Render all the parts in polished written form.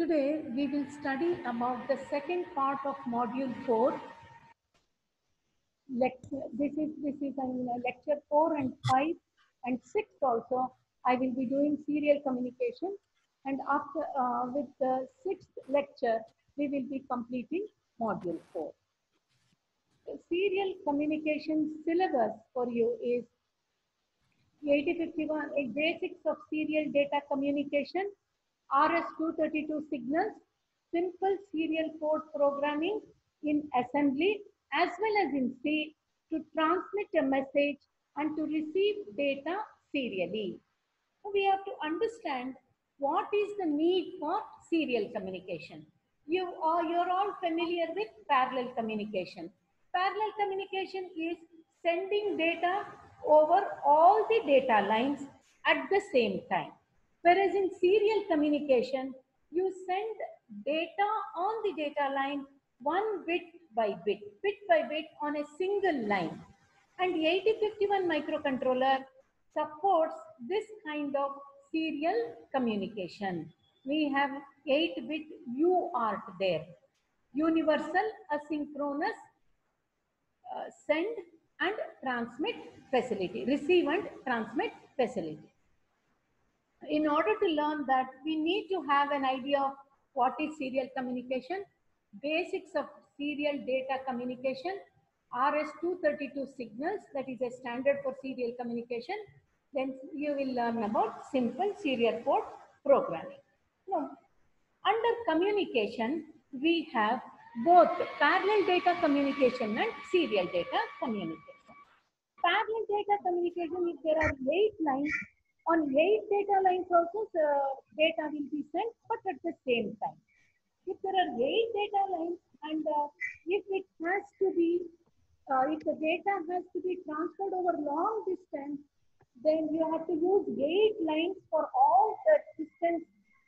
Today we will study about the second part of module 4. This is lecture 4 and 5 and 6 also. I will be doing serial communication, and after with the 6th lecture we will be completing module 4. The serial communication syllabus for you is 8051, a basics of serial data communication, RS-232 signals, simple serial port programming in assembly as well as in C to transmit a message and to receive data serially. So we have to understand what is the need for serial communication. You're all familiar with parallel communication. Parallel communication is sending data over all the data lines at the same time. Whereas in serial communication, you send data on the data line one bit by bit on a single line. And 8051 microcontroller supports this kind of serial communication. We have 8-bit UART there. Universal Asynchronous Send and Transmit Facility. Receive and Transmit Facility. In order to learn that, we need to have an idea of what is serial communication, basics of serial data communication, RS-232 signals, that is a standard for serial communication. Then you will learn about simple serial port programming. Now, under communication, we have both parallel data communication and serial data communication. Parallel data communication, if there are 8 lines, on 8 data lines also the data will be sent, but at the same time. If there are 8 data lines and if it has to be, if the data has to be transferred over long distance, then you have to use 8 lines for all the distance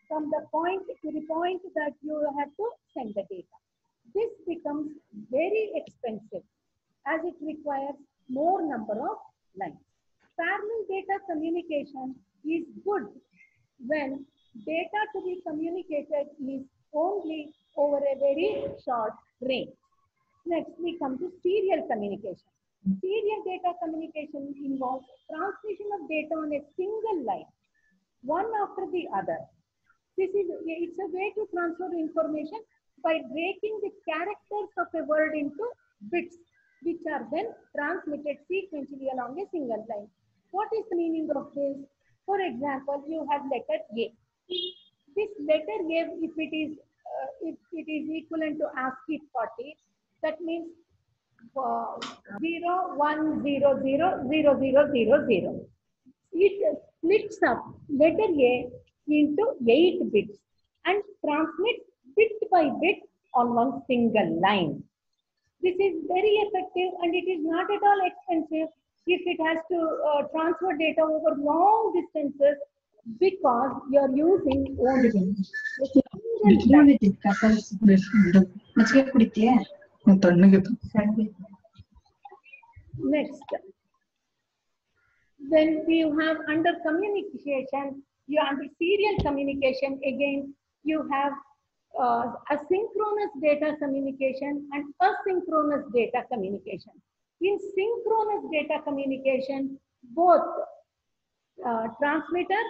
from the point to the point that you have to send the data. This becomes very expensive as it requires more number of lines. Parallel data communication is good when data to be communicated is only over a very short range. Next, we come to serial communication. Serial data communication involves transmission of data on a single line, one after the other. It's a way to transfer information by breaking the characters of a word into bits, which are then transmitted sequentially along a single line. What is the meaning of this? For example, you have letter A. This letter A, if it is equivalent to ASCII 40, that means 0, 1, 0, 0, 0, 0, 0, 0. It splits up letter A into 8 bits and transmits bit by bit on one single line. This is very effective and it is not at all expensive if it has to transfer data over long distances because you are using only a single line. Next. Then you have under communication, you under serial communication, again, you have asynchronous data communication and asynchronous data communication. In synchronous data communication, both transmitter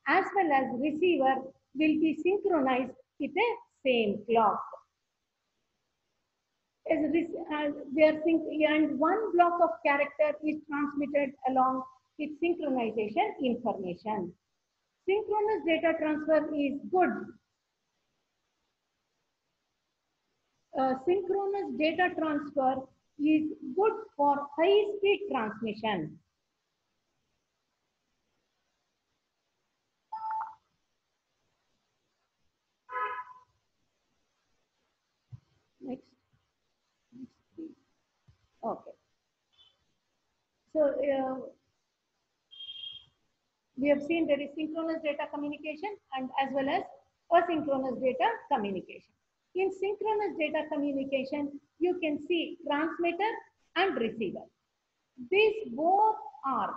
as well as receiver will be synchronized with the same clock. And one block of character is transmitted along with synchronization information. Synchronous data transfer is good. Synchronous data transfer is good for high-speed transmission. Next. Okay. So we have seen there is synchronous data communication and as well as asynchronous data communication. In synchronous data communication, you can see transmitter and receiver. These both are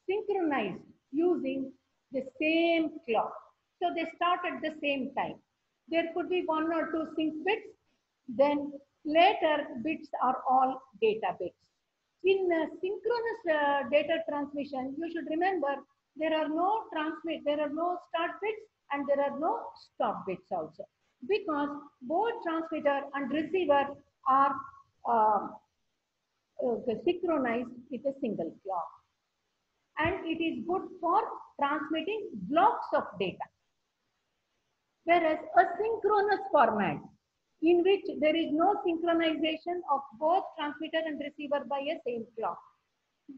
synchronized using the same clock. So they start at the same time. There could be one or two sync bits. Then later bits are all data bits. In synchronous data transmission, you should remember there are no start bits and there are no stop bits also, because both transmitter and receiver are synchronized with a single clock, and it is good for transmitting blocks of data. Whereas a synchronous format, in which there is no synchronization of both transmitter and receiver by a same clock.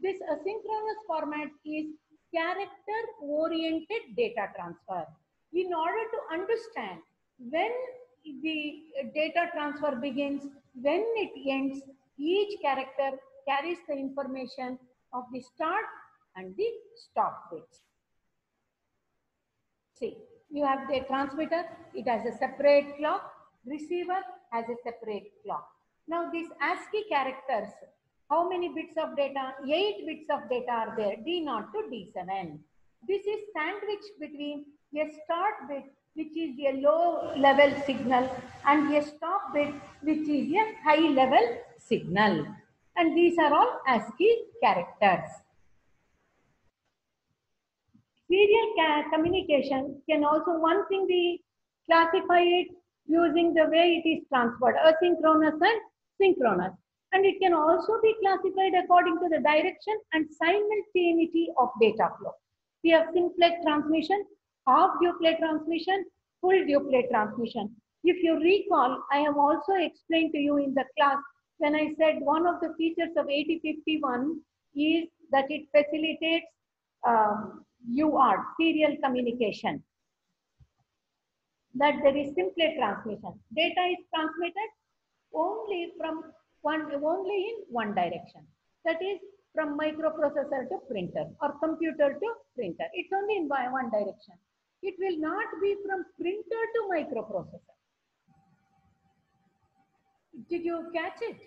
This asynchronous format is character-oriented data transfer. In order to understand when the data transfer begins, when it ends, each character carries the information of the start and the stop bits. See, you have the transmitter, it has a separate clock, receiver has a separate clock. Now these ASCII characters, how many bits of data? 8 bits of data are there, D0 to D7. This is sandwiched between a start bit, which is a low level signal, and a stop bit, which is a high level signal. And these are all ASCII characters. Serial communication can also, one thing we classify it using the way it is transferred, asynchronous and synchronous. And it can also be classified according to the direction and simultaneity of data flow. We have simplex transmission, half duplex transmission, full duplex transmission. If you recall, I have also explained to you in the class when I said one of the features of 8051 is that it facilitates UART, serial communication, that there is simplex transmission. Data is transmitted only in one direction. That is from microprocessor to printer or computer to printer. It's only in one direction. It will not be from printer to microprocessor. Did you catch it?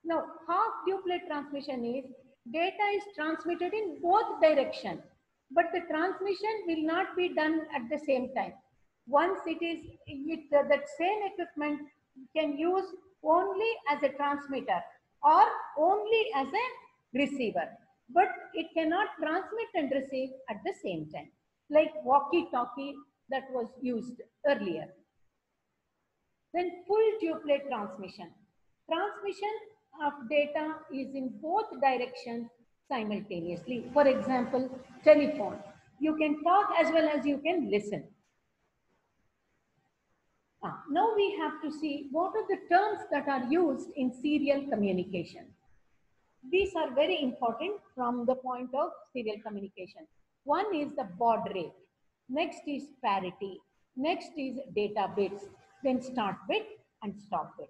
Now, half duplex transmission is data is transmitted in both directions, but the transmission will not be done at the same time. Once it is, that same equipment can use only as a transmitter or only as a receiver, but it cannot transmit and receive at the same time, like walkie-talkie that was used earlier. Then full duplex transmission. Transmission of data is in both directions simultaneously. For example, telephone. You can talk as well as you can listen. Now we have to see what are the terms that are used in serial communication. These are very important from the point of serial communication. One is the baud rate. Next is parity. Next is data bits. Then start bit and stop bit.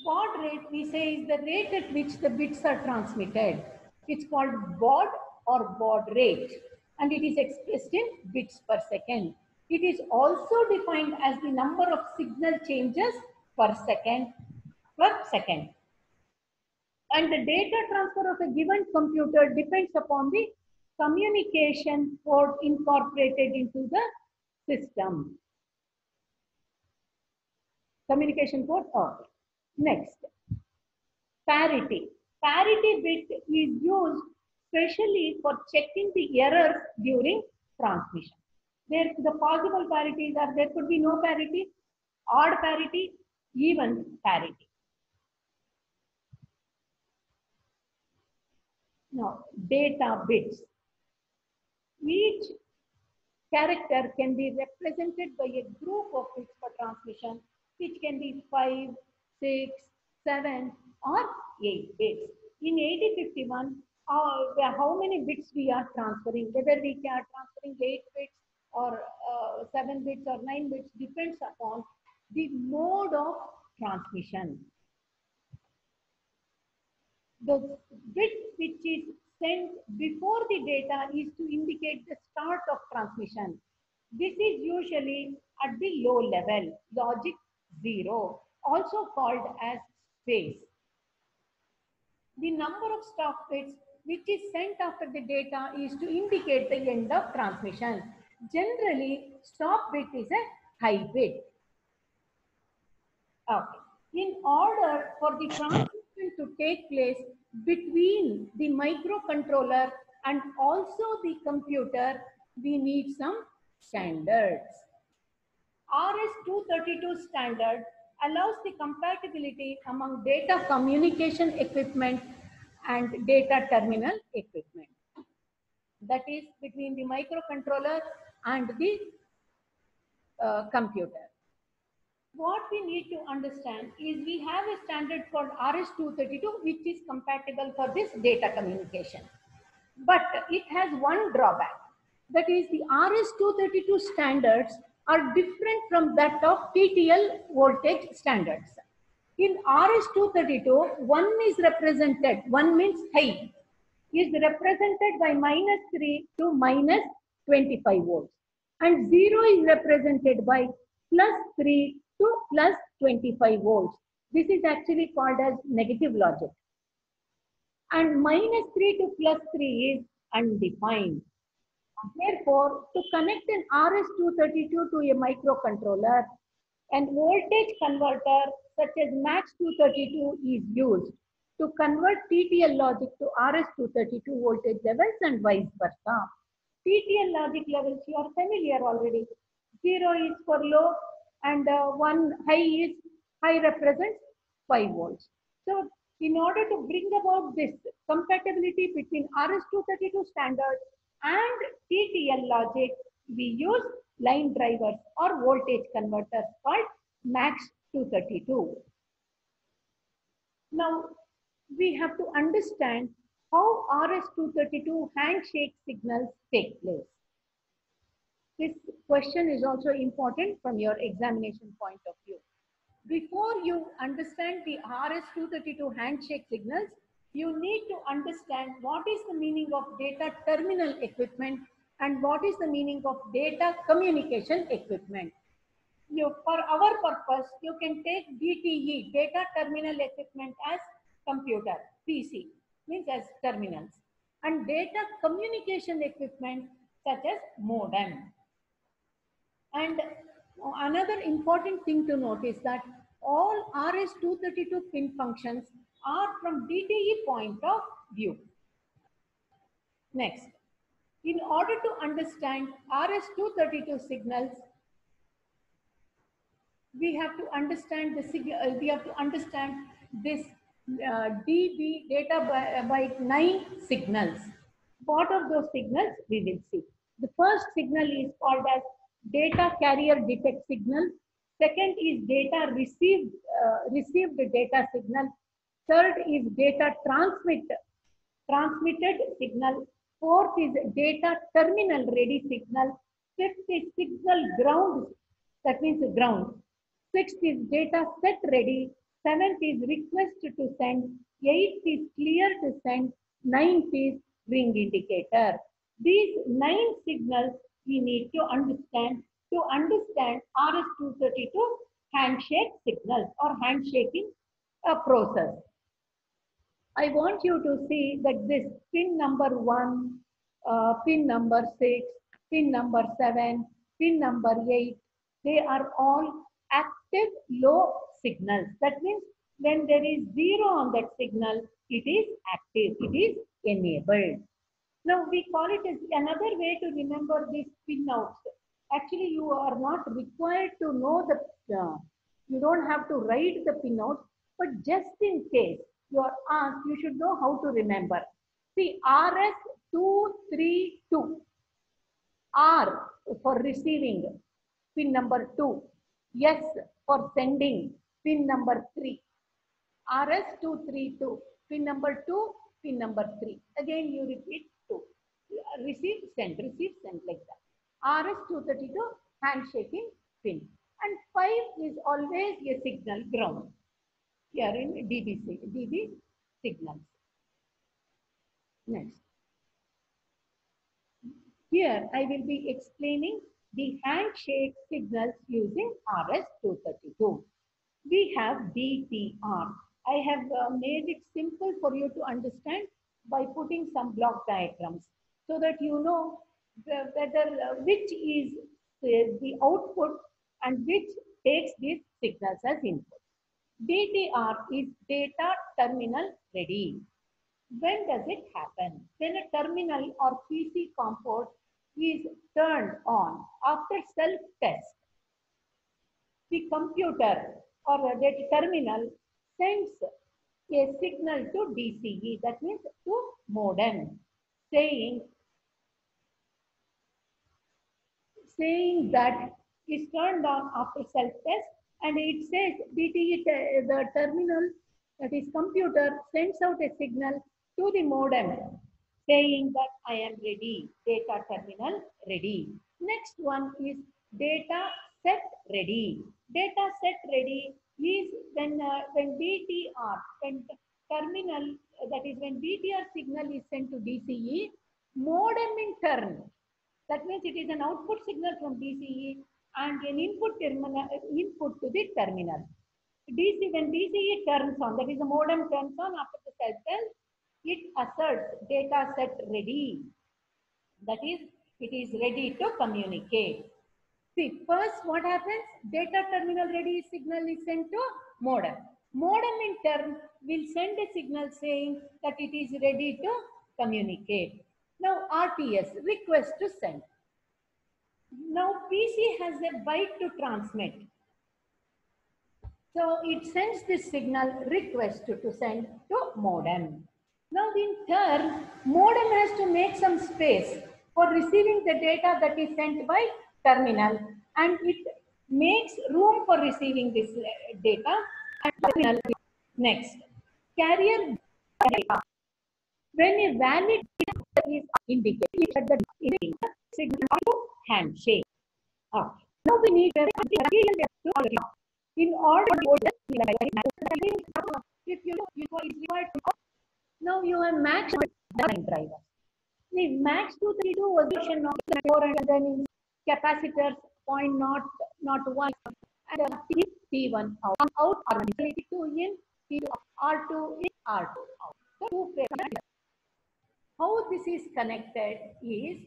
Baud rate, we say, is the rate at which the bits are transmitted. It's called baud or baud rate, and it is expressed in bits per second. It is also defined as the number of signal changes per second. And the data transfer of a given computer depends upon the communication port incorporated into the system. Communication port. Okay. Next, parity. Parity bit is used specially for checking the errors during transmission. The possible parities are, there could be no parity, odd parity, even parity. Now, data bits. Each character can be represented by a group of bits for transmission, which can be 5, 6, 7, or 8 bits. In 8051, how many bits we are transferring, whether we are transferring 8 bits or 7 bits or 9 bits, depends upon the mode of transmission. The bit which is sent before the data is to indicate the start of transmission. This is usually at the low level, logic 0, also called as phase. The number of stop bits which is sent after the data is to indicate the end of transmission. Generally, stop bit is a high bit. Okay. In order for the transmission to take place between the microcontroller and also the computer, we need some standards. RS-232 standard allows the compatibility among data communication equipment and data terminal equipment. That is between the microcontroller and the computer. What we need to understand is we have a standard called RS-232 which is compatible for this data communication. But it has one drawback. That is the RS-232 standards are different from that of TTL voltage standards. In RS-232, 1 is represented, 1 means high, is represented by -3 to -25 volts. And 0 is represented by +3 to +25 volts. This is actually called as negative logic. And -3 to +3 is undefined. Therefore, to connect an RS-232 to a microcontroller, an voltage converter such as MAX232 is used to convert TTL logic to RS-232 voltage levels and vice versa. TTL logic levels you are familiar already. 0 is for low and 1 high represents 5 volts. So in order to bring about this compatibility between RS-232 standard and TTL logic, we use line drivers or voltage converters called MAX232. Now, we have to understand how RS-232 handshake signals take place. This question is also important from your examination point of view. Before you understand the RS-232 handshake signals, you need to understand what is the meaning of data terminal equipment and what is the meaning of data communication equipment. For our purpose, you can take DTE, data terminal equipment, as computer, PC, means as terminals, and data communication equipment such as modem. And another important thing to note is that all RS-232 pin functions are from DTE point of view. Next, in order to understand RS-232 signals, we have to understand this DB, data byte 9 signals. What are those signals? We will see. The first signal is called as data carrier detect signal. Second is data received data signal. Third is data transmitted signal. Fourth is data terminal ready signal. Fifth is signal ground, that means ground. Sixth is data set ready. Seventh is request to send. Eighth is clear to send. Ninth is ring indicator. These 9 signals we need to understand RS-232 handshake signals or handshaking process. I want you to see that this pin number 1, pin number 6, pin number 7, pin number 8, they are all active low signals. That means when there is 0 on that signal, it is active, it is enabled. Now we call it as another way to remember these pinouts. Actually, you are not required to know you don't have to write the pinouts, but just in case you are asked, you should know how to remember. See, RS-232, R for receiving, pin number 2, S for sending, pin number 3, RS-232, pin number 2, pin number 3. Again, you repeat 2. Receive, send like that. RS-232 handshaking pin. And 5 is always a signal ground. Here in DB signals. Next. Here I will be explaining the handshake signals using RS-232. We have DTR. I have made it simple for you to understand by putting some block diagrams so that you know whether which is the output and which takes these signals as input. DTR is data terminal ready. When does it happen? When a terminal or PC comport is turned on after self-test, the computer or the terminal sends a signal to DCE, that means to modem, saying that is turned on after self-test, and it says DTE, the terminal, that is computer, sends out a signal to the modem saying that I am ready, data terminal ready. Next one is data set ready. Data set ready is when DTR, when terminal, that is when DTR signal is sent to DCE, modem in turn, that means it is an output signal from DCE and an input to the terminal. When DCE turns on, that is the modem turns on after the self-test, it asserts data set ready. That is, it is ready to communicate. See, first what happens? Data terminal ready signal is sent to modem. Modem in turn will send a signal saying that it is ready to communicate. Now RTS, request to send. Now PC has a byte to transmit. So it sends this signal request to send to modem. Now in turn, modem has to make some space for receiving the data that is sent by terminal, and it makes room for receiving this data. And terminal next. Carrier data. When a valid data is indicated at the signal to handshake. Okay. Now we need to in order to if you is required to, now you have max driver. The max 232 was version of 4 and then in capacitors 0.01 and T1 out or T2 in T2 R2 in R2 out. So how this is connected is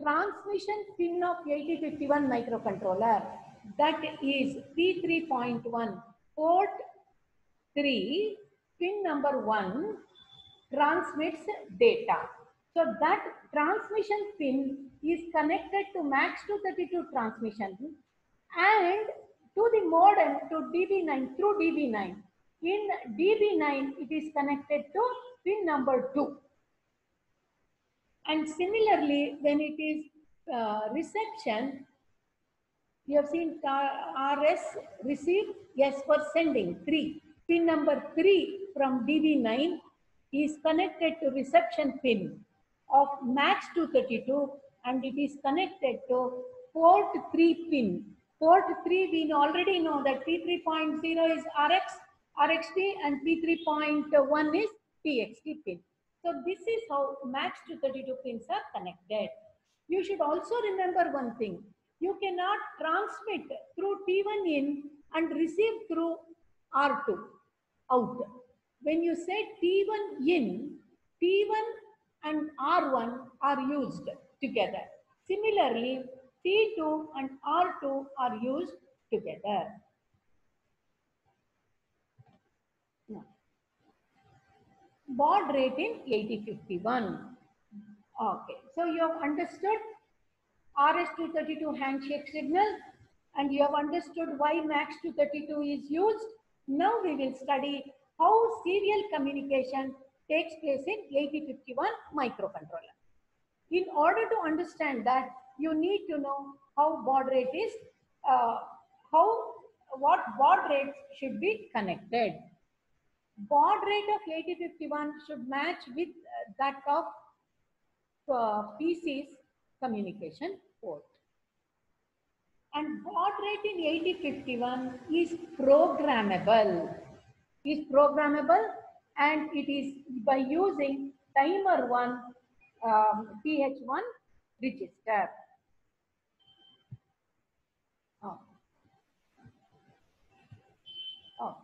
transmission pin of 8051 microcontroller, that is P3.1 port 3 pin number 1 transmits data. So that transmission pin is connected to max 232 transmission and to the modem to DB9 through DB9. In DB9 it is connected to pin number 2. And similarly, when it is reception, you have seen RS receive, yes, for sending 3. Pin number 3 from DB9 is connected to reception pin of max 232 and it is connected to port 3 pin. Port 3 we already know that P3.0 is RX, RXT and P3.1 is TXT pin. So this is how max 232 pins are connected. You should also remember one thing. You cannot transmit through T1 in and receive through R2 out. When you say T1 in, T1 and R1 are used together. Similarly, T2 and R2 are used together. Now, baud rate in 8051. Okay, so you have understood RS-232 handshake signal and you have understood why MAX232 is used. Now we will study how serial communication takes place in 8051 microcontroller. In order to understand that, you need to know how baud rate is, what baud rates should be connected. Baud rate of 8051 should match with that of PC's communication port. And baud rate in 8051 is programmable. And it is by using timer 1 TH1 register. Oh. Oh.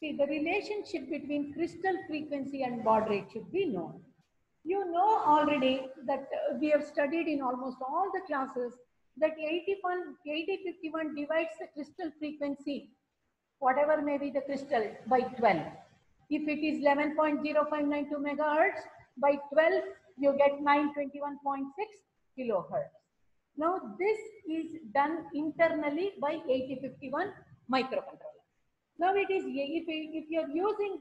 See, the relationship between crystal frequency and baud rate should be known. You know already that we have studied in almost all the classes that 8051 divides the crystal frequency, whatever may be the crystal, by 12. If it is 11.0592 megahertz, by 12 you get 921.6 kilohertz. Now this is done internally by 8051 microcontroller. Now it is, if you are using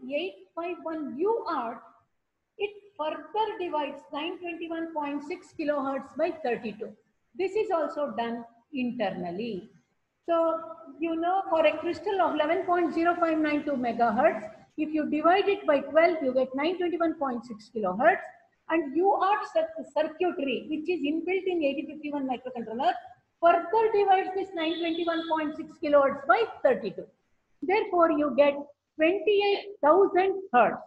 851 UART, it further divides 921.6 kilohertz by 32. This is also done internally. So, you know, for a crystal of 11.0592 megahertz, if you divide it by 12, you get 921.6 kilohertz. And UART circuitry, which is inbuilt in 8051 microcontroller, further divides this 921.6 kilohertz by 32. Therefore, you get 28,000 hertz.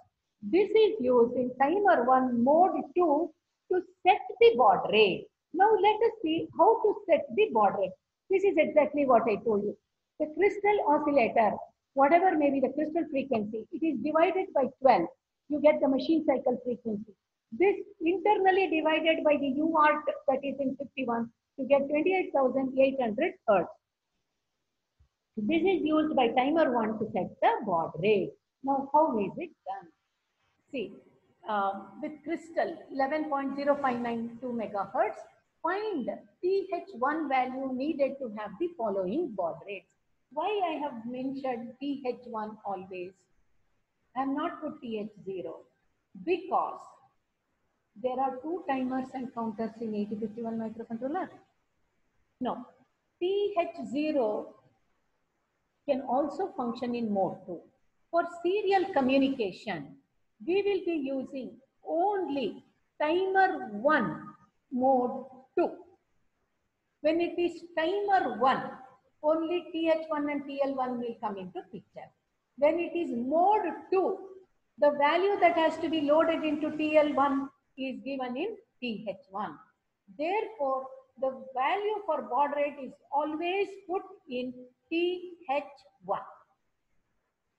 This is used in timer 1 mode 2 to set the baud rate. Now let us see how to set the baud rate. This is exactly what I told you. The crystal oscillator, whatever may be the crystal frequency, it is divided by 12. You get the machine cycle frequency. This internally divided by the UART that is in 51 to get 28,800 hertz. This is used by timer 1 to set the baud rate. Now how is it done? See, with crystal 11.0592 megahertz, find TH1 value needed to have the following baud rates. Why I have mentioned TH1 always? I have not put TH0 because there are two timers and counters in 8051 microcontroller. No, TH0 can also function in mode 2. For serial communication, we will be using only timer 1 mode 2. When it is timer 1, only TH1 and TL1 will come into picture. When it is mode 2, the value that has to be loaded into TL1 is given in TH1. Therefore, the value for baud rate is always put in TH1.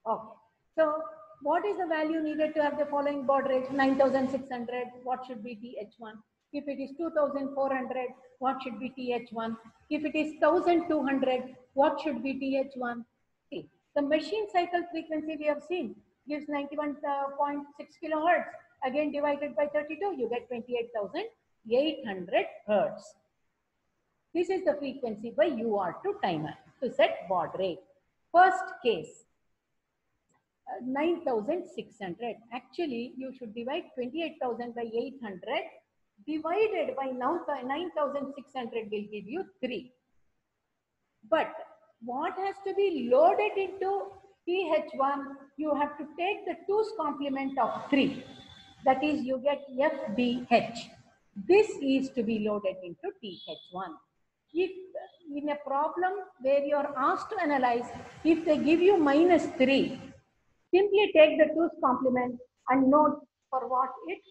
Okay. So what is the value needed to have the following baud rate? 9,600. What should be TH1? If it is 2,400, what should be TH1? If it is 1,200, what should be TH1? See, the machine cycle frequency we have seen gives 91.6 kilohertz. Again divided by 32, you get 28,800 hertz. This is the frequency by UART to timer to set baud rate. First case, 9,600. Actually, you should divide 28,000 by 800 divided by 9,600 will give you 3. But what has to be loaded into TH1? You have to take the 2's complement of 3. That is, you get FBH. This is to be loaded into TH1. If in a problem where you are asked to analyze, if they give you -3, simply take the 2's complement and note for what it